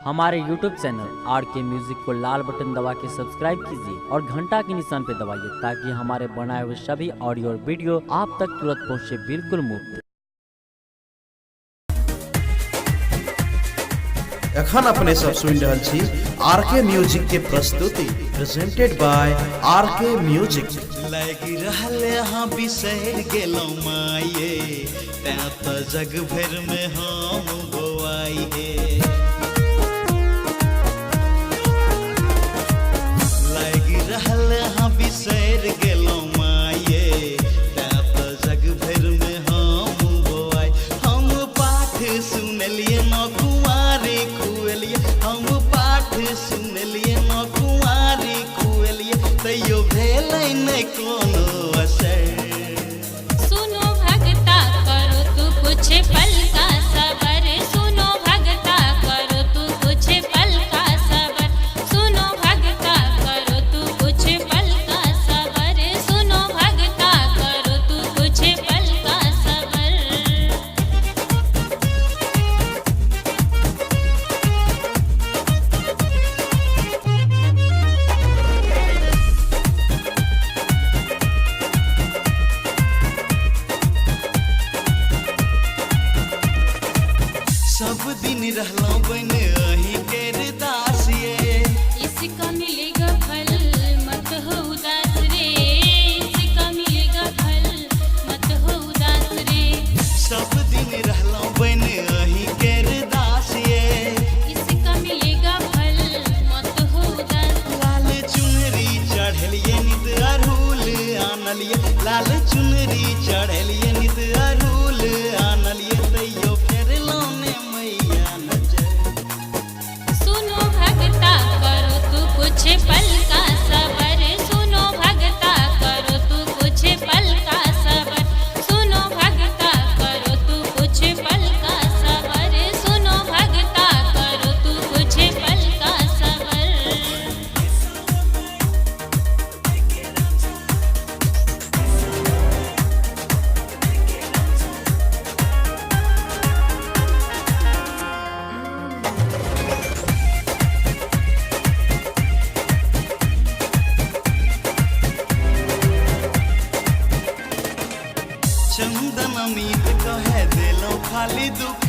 हमारे YouTube channel RK music को लाल button दबा के सब्सक्राइब कीजिए और घंटा के निशान पे दबाइए ताकि हमारे बनाए हुए सभी ऑडियो और वीडियो आप तक तुरंत पहुंचे बिल्कुल मुफ्त। एखन अपने सब सुन रहल छी RK म्यूजिक के प्रस्तुति प्रेजेंटेड बाय RK म्यूजिक। लगी रहले हाँ बिसर गेलौ माये तैं तो जग भर में हम गोवाइए। लगी रहले हाँ बिसर गेलौ माये तैं तो जग भर में हम गोवाई। हम पाठ सुनलिए न कुंवारी खुएलिए, हम पाठ सुनलिए न कुंवारी खुएलिए, तैयो भेलै नहीं कोनो असर। सुनो भगता करो तू कुछ पल का सबर, सुनो भगता करो तू कुछ पल का सबर, सुनो भगता करो तू कुछ पल का सबर, सुनो भगता करो तू कुछ पल का सबर। सब दिन रहलौ बन अही केर दासिए, इसका मिलेगा फल मत हो उदास रे, इसका मिलेगा फल मत हो उदास रे। सब दिन रहलौ बन अही केर दासिए, इसका मिलेगा फल मत हो उदास। लाल चुनरी चढ़लिए नित अरहुल आनलिए, लाल चुनरी चढ़लिए नित अरहुल आनलिए, तैयो फेरलौ ने मैया नजर। सुनो भगता करो तू कुछ पल का सबर, सुनो भगता करो तू कुछ पल का सबर, सुनो भगता करो तू कुछ पल का सबर, सुनो भगता करो तू कुछ पल का सबर। चंदन अमित कहे दिलो खाली दुख